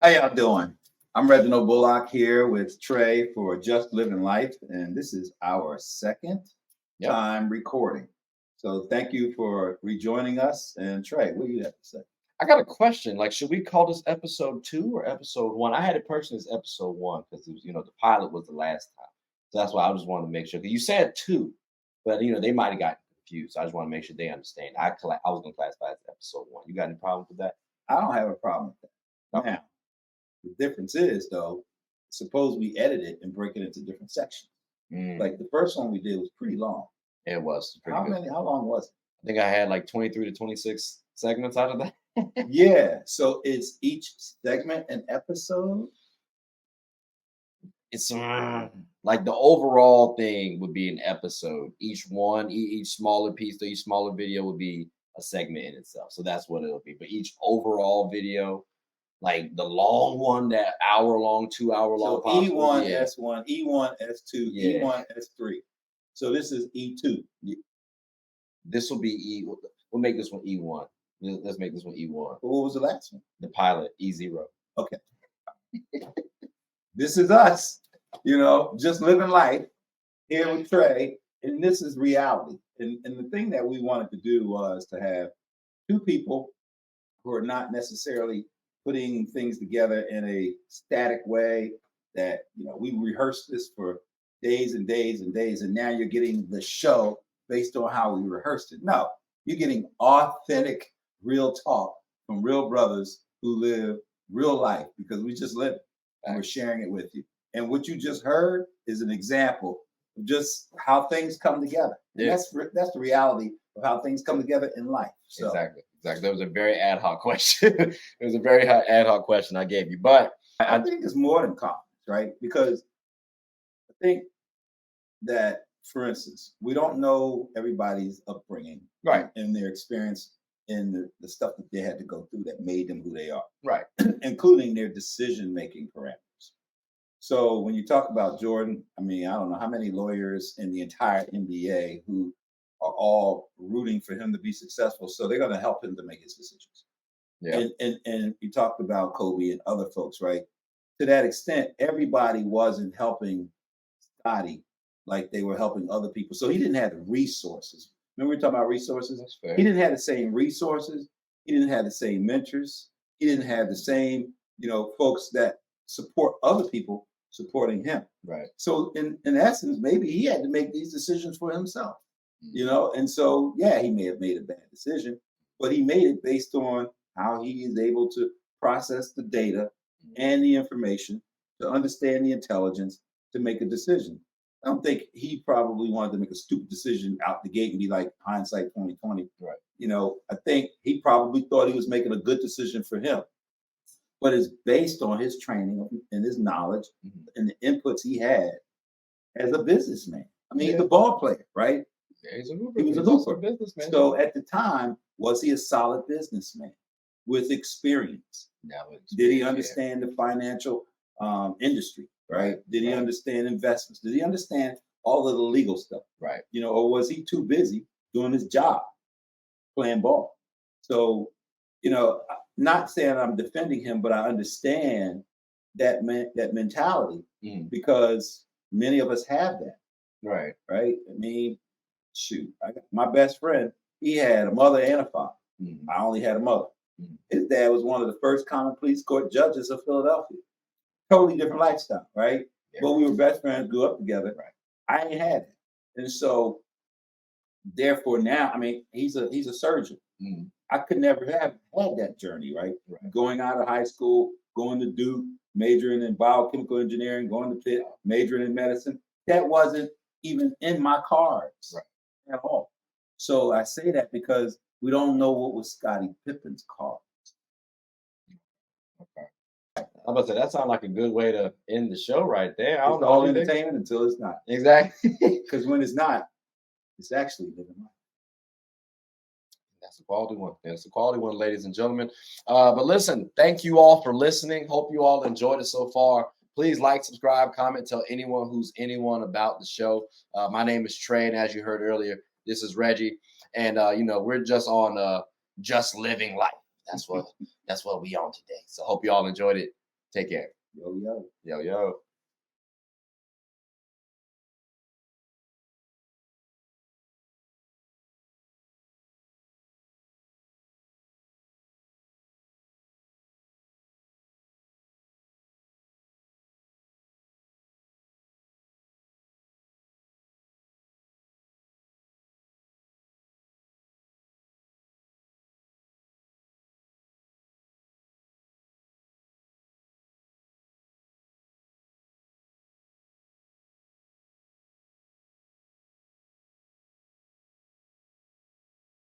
How y'all doing? I'm Reginald Bullock here with Trey for Just Living Life, and this is our second Yep. time recording. So thank you for rejoining us. And Trey, what do you have to say? I got a question. Like, should we call this episode 2 or episode 1? I had it personally as episode 1 because it was, the pilot was the last time. So that's why I just wanted to make sure. 'Cause you said 2, but they might have gotten confused. So I just want to make sure they understand. I was gonna classify it as episode 1. You got any problems with that? I don't have a problem with that. Okay. Now, the difference is, though, suppose we edit it and break it into different sections. Mm, Like the first one we did was pretty long. it was pretty How good. many? How long was I think I had like 23 to 26 segments out of that. it? Yeah. So is each segment an episode? It's like the overall thing would be an episode. Each one, each smaller piece, each smaller video would be a segment in itself. So that's what it'll be. But each overall video, like the long one, that hour long, 2 hour long, So E1, yeah, S1, E1, S2, yeah. E1, S3. So this is E2. This will be We'll make this one E1. Let's make this one E1. What was the last one? The pilot E0. Okay. This is us, just living life here with Trey, and this is reality. And the thing that we wanted to do was to have two people who are not necessarily putting things together in a static way that, we rehearsed this for days and days and days, and now you're getting the show based on how we rehearsed it. No, you're getting authentic, real talk from real brothers who live real life because we just live it and we're sharing it with you. And what you just heard is an example of just how things come together. Yeah. That's the reality of how things come together in life. So, Exactly. That was a very ad hoc question. It was a very ad hoc question I gave you, but I think it's more than confidence, right? Because I think that, for instance, we don't know everybody's upbringing, Right. and their experience in the stuff that they had to go through that made them who they are, Right. including their decision-making parameters. So when you talk about Jordan, I don't know how many lawyers in the entire NBA who are all rooting for him to be successful. So they're going to help him to make his decisions. Yeah. And you talked about Kobe and other folks, right? To that extent, everybody wasn't helping Scotty like they were helping other people. So he didn't have the resources. Remember we were talking about resources? That's fair. He didn't have the same resources. He didn't have the same mentors. He didn't have the same, folks that support other people supporting him. Right. So in essence, maybe he had to make these decisions for himself, and so, yeah, he may have made a bad decision, but he made it based on how he is able to process the data and the information to understand the intelligence to make a decision. I don't think he probably wanted to make a stupid decision out the gate and be like hindsight 2020. Right. I think he probably thought he was making a good decision for him, but it's based on his training and his knowledge and the inputs he had as a businessman. He's a ball player, right? Yeah, he's a hooper. He was a also hooper. a businessman. So at the time, was he a solid businessman with experience? Did he understand the financial industry, right? Did he understand investments? Did he understand all of the legal stuff? Right. Or was he too busy doing his job, playing ball? So, not saying I'm defending him, but I understand that mentality because many of us have that. Right. Right. Shoot, my best friend, he had a mother and a father. I only had a mother. His dad was one of the first common pleas court judges of Philadelphia. Totally different lifestyle, right? Yeah. But we were best friends, grew up together. Right. I ain't had it. And so therefore now, he's a surgeon. I could never have had that journey, right? Going out of high school, going to Duke, majoring in biochemical engineering, going to Pitt, majoring in medicine. That wasn't even in my cards at all. So I say that because we don't know what was Scottie Pippen's cards. Okay. I'm about to say that sounds like a good way to end the show right there. It's all entertainment until it's not. Exactly. Because when it's not, it's actually living life. That's a quality one. That's a quality one, ladies and gentlemen. But listen, thank you all for listening. Hope you all enjoyed it so far. Please like, subscribe, comment, tell anyone about the show. My name is Trey, and as you heard earlier, this is Reggie. And we're just on just living life. That's what we on today. So hope you all enjoyed it. Take care. Yo, yo. Yo, yo.